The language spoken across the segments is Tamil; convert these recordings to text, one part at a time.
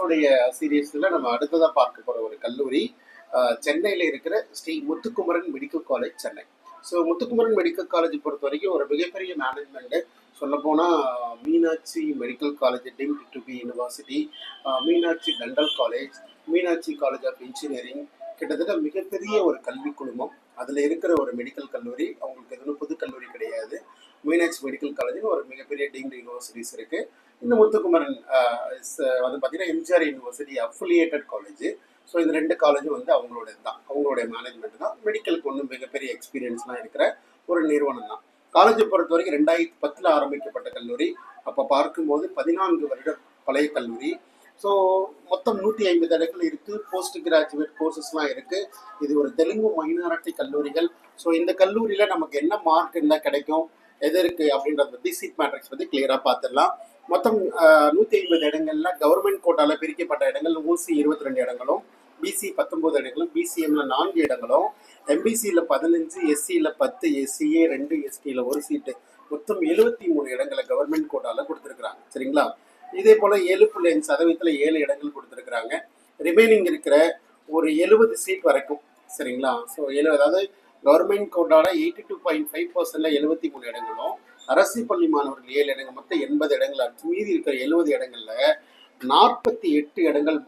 நம்மளுடைய சீரியஸ்ல நம்ம அடுத்ததா பார்க்க போற ஒரு கல்லூரி சென்னையில இருக்கிற Sri Muthukumaran medical college Chennai. So Muthukumaran medical college பொறுத்த வரைக்கும் ஒரு மிகப்பெரிய மேனேஜ்மெண்ட்டு. சொல்லப்போனால் Meenakshi medical college deemed to be university, Meenakshi dental college, Meenakshi college of engineering, கிட்டத்தட்ட மிகப்பெரிய ஒரு கல்வி குழுமம். அதில் இருக்கிற ஒரு மெடிக்கல் கல்லூரி. அவங்களுக்கு எதுவும் புது கல்லூரி கிடையாது. மீனாட்சி மெடிக்கல் காலேஜ்னு ஒரு மிகப்பெரிய டீம்டு யூனிவர்சிட்டிஸ் இருக்குது. இந்த முத்துக்குமரன் வந்து பார்த்தீங்கன்னா MGR university affiliated college. So இந்த ரெண்டு காலேஜும் வந்து அவங்களோட தான், அவங்களுடைய மேனேஜ்மெண்ட் தான். மெடிக்கலுக்கு ஒன்றும் மிகப்பெரிய எக்ஸ்பீரியன்ஸ்லாம் இருக்கிற ஒரு நிறுவனம் தான். காலேஜை பொறுத்த வரைக்கும் 2010 ஆரம்பிக்கப்பட்ட கல்லூரி. அப்போ பார்க்கும்போது 14 வருட பழைய கல்லூரி. ஸோ மொத்தம் 150 இடங்கள் இருக்குது. போஸ்ட் கிராஜுவேட் கோர்சஸ்லாம் இருக்குது. இது ஒரு தெலுங்கு மைனாரிட்டி கல்லூரிகள். ஸோ இந்த கல்லூரியில் நமக்கு என்ன மார்க் இருந்தால் கிடைக்கும், எது இருக்குது அப்படின்றத பற்றி சீட் மேட்ரிக்ஸ் பற்றி கிளியராக பார்த்துடலாம். மொத்தம் 150 இடங்கள்ல கவர்மெண்ட் கோட்டாவில் பிரிக்கப்பட்ட இடங்கள் ஓசி 22 இடங்களும், பிசி 19 இடங்களும், பிசிஎம்ல 4 இடங்களும், எம்பிசியில் 15, எஸ்சியில் 10, எஸ்சிஏ 2, எஸ்டியில் 1 சீட்டு, மொத்தம் 73 இடங்களை கவர்மெண்ட் கோட்டாவில் கொடுத்துருக்குறாங்க. சரிங்களா? இதே போல் 7.5% 7 இடங்கள் கொடுத்துருக்குறாங்க. ரிமைனிங் இருக்கிற ஒரு 70 சீட் வரைக்கும். சரிங்களா? ஸோ அதாவது கவர்மெண்ட் கோட்டாவில் 82.5% 73 இடங்களும், அரசு பள்ளி மாணவர்கள் 7 இடங்கள், மொத்தம் 80 இடங்கள் ஆச்சு. மீதி இருக்கிற 70 இடங்கள்ல 48 இடங்கள்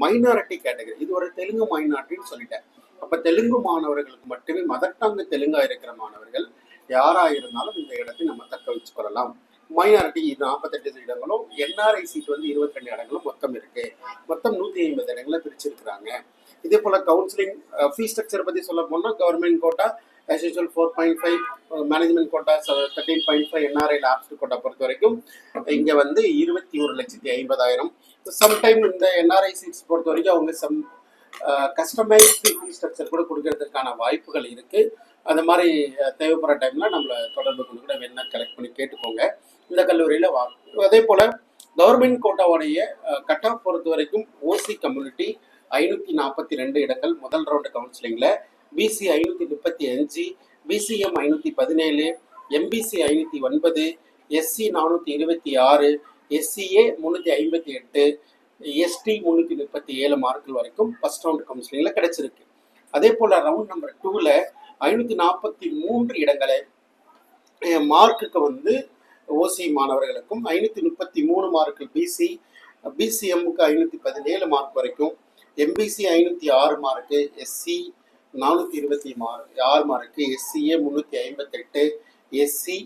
மைனாரிட்டி கேட்டகரி. இது ஒரு தெலுங்கு மைனாரிட்டின்னு சொல்லிட்டேன். அப்ப தெலுங்கு மாணவர்களுக்கு மட்டுமே, மதர் டங் தெலுங்கா இருக்கிற மாணவர்கள் யாரா இருந்தாலும் இந்த இடத்தை நம்ம தக்க வச்சு கொள்ளலாம். மைனாரிட்டி 48 இடங்களும், என்ஆர்ஐ சீட் வந்து 22 இடங்களும் மொத்தம் இருக்கு. மொத்தம் 150 இடங்களை பிரிச்சிருக்கிறாங்க. இதே போல கவுன்சிலிங் ஃபீஸ் ஸ்ட்ரக்சர் பத்தி சொல்ல போனா government quota as usual 4.5, management quota 13.5, NRI lapsed quota பொறுத்த வரைக்கும் இங்கே வந்து 21,50,000. சம்டைம் இந்த என்ஆர்ஐ சீட்ஸ் பொறுத்த வரைக்கும் அவங்க கஸ்டமைஸ்டு ஃபீஸ் ஸ்ட்ரக்சர் கூட கொடுக்கறதுக்கான வாய்ப்புகள் இருக்குது. அந்த மாதிரி தேவைப்படுற டைமில் நம்மளை தொடர்பு கொண்டு கூட வேணா கலெக்ட் பண்ணி கேட்டுக்கோங்க. இந்த கல்லூரியில் அதே போல் கவர்மெண்ட் கோட்டாவுடைய கட் ஆஃப் பொறுத்த வரைக்கும் ஓசி கம்யூனிட்டி 542 இடங்கள் முதல் ரவுண்டு கவுன்சிலிங்கில், BC 535, BCM 517, MBC 509, SC 426, SCA 358, ST 337 மார்க்குகள் வரைக்கும் ஃபர்ஸ்ட் ரவுண்ட் கவுன்சிலிங்கில் கிடைச்சிருக்கு. அதே போல் ரவுண்ட் நம்பர் 2ல் 543 இடங்களை மார்க்குக்கு வந்து ஓசி மாணவர்களுக்கும், 533 மார்க்கு பிசி, பிசிஎம்முக்கு 517 மார்க் வரைக்கும், MBC 506 mark, SC 426 mark, SCA 358, ST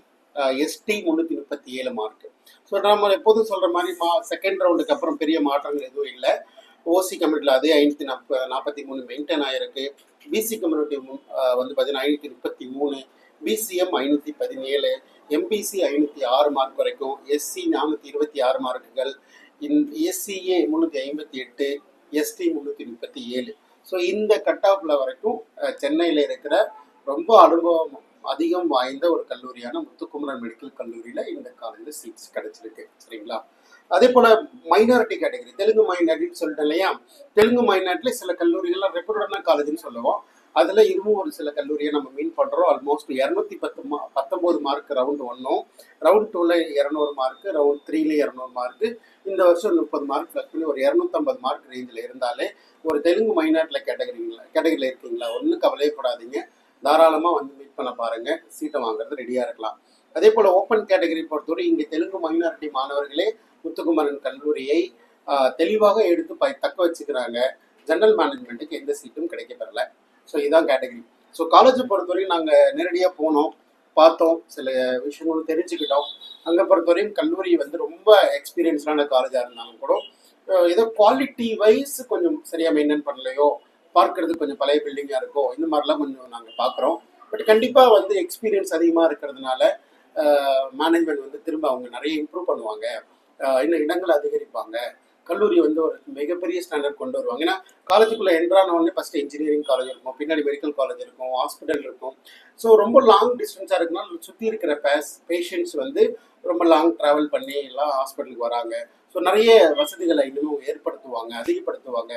337 mark. So நம்ம எப்போதும் சொல்கிற மாதிரி செகண்ட் ரவுண்டுக்கு அப்புறம் பெரிய மாற்றங்கள் எதுவும் இல்லை. ஓசி கம்யூனிட்டியில் அதே 543 மெயின்டைன் ஆகிருக்கு. பிசி கம்யூனிட்டி வந்து பார்த்தீங்கன்னா 533, பிசிஎம் 517, எம்பிசி 506 மார்க் வரைக்கும், எஸ்சி 426 மார்க்குகள், எஸ்சிஏ 358, எஸ்டி 337. ஸோ இந்த கட் ஆஃப்ல வரைக்கும் சென்னையில் இருக்கிற ரொம்ப அனுபவம் அதிகம் வாய்ந்த ஒரு கல்லூரியான முத்துக்குமரன் மெடிக்கல் கல்லூரியில் இந்த காலேஜில் சீட்ஸ் கிடைச்சிருக்கு. சரிங்களா? அதே போல் மைனாரிட்டி கேட்டகரி, தெலுங்கு மைனாரிட்டின்னு சொல்லிட்டேன் இல்லையா? தெலுங்கு மைனாரிட்டியில் சில கல்லூரிகள்லாம் ரெப்யூட்டடான காலேஜ்னு சொல்லுவோம். அதில் இன்னும் ஒரு சில கல்லூரியை நம்ம மீன் பண்ணுறோம். ஆல்மோஸ்ட் 219 மார்க் ரவுண்ட் 1, ரவுண்ட் 2ல் 200 மார்க்கு, ரவுண்ட் 3ல 200 மார்க்கு. இந்த வருஷம் 30 மார்க் ப்ளஸ் பண்ணி ஒரு 250 மார்க் ரேஞ்சில் இருந்தாலே ஒரு தெலுங்கு மைனாரிட்டியில் கேட்டகரியில் இருக்கீங்களா, ஒன்றும் கவலைப்படாதீங்க. தாராளமாக வந்து மீட் பண்ண பாருங்கள். சீட்டை வாங்குறது ரெடியாக இருக்கலாம். அதே போல் ஓப்பன் கேட்டகரி பொறுத்தவரை இங்கே தெலுங்கு மைனாரிட்டி மாணவர்களே முத்துக்குமரன் கல்லூரியை தெளிவாக எடுத்து தக்க வச்சுக்கிறாங்க. ஜெனரல் மேனேஜ்மெண்ட்டுக்கு எந்த சீட்டும் கிடைக்கப்பெறலை. ஸோ இதுதான் கேட்டகரி. ஸோ காலேஜை பொறுத்தவரையும் நாங்கள் நேரடியாக போனோம், பார்த்தோம், சில விஷயங்களும் தெரிஞ்சுக்கிட்டோம். அங்கே பொறுத்தவரையும் கல்லூரி வந்து ரொம்ப எக்ஸ்பீரியன்ஸ்டான காலேஜாக இருந்தாலும் கூட ஏதோ குவாலிட்டி வைஸ் கொஞ்சம் சரியாக மெயின்டைன் பண்ணலையோ, பார்க்கறதுக்கு கொஞ்சம் பழைய பில்டிங்காக இருக்கோ, இந்த மாதிரிலாம் கொஞ்சம் நாங்கள் பார்க்குறோம். பட் கண்டிப்பாக வந்து எக்ஸ்பீரியன்ஸ் அதிகமாக இருக்கிறதுனால மேனேஜ்மெண்ட் வந்து திரும்ப அவங்க நிறைய இம்ப்ரூவ் பண்ணுவாங்க, இன்னும் இடங்களை அதிகரிப்பாங்க, கல்லூரி வந்து ஒரு மிகப்பெரிய ஸ்டாண்டர்ட் கொண்டு வருவாங்க. ஏன்னா காலேஜுக்குள்ளே என்ட்ரான உடனே ஃபஸ்ட்டு இன்ஜினியரிங் காலேஜ் இருக்கும், பின்னாடி மெடிக்கல் காலேஜ் இருக்கும், ஹாஸ்பிட்டல் இருக்கும். ஸோ ரொம்ப லாங் டிஸ்டன்ஸாக இருக்குனால சுற்றி இருக்கிற பேஷண்ட்ஸ் வந்து ரொம்ப லாங் ட்ராவல் பண்ணி எல்லாம் ஹாஸ்பிட்டலுக்கு வராங்க. ஸோ நிறைய வசதிகளை இன்னும் ஏற்படுத்துவாங்க, அதிகப்படுத்துவாங்க.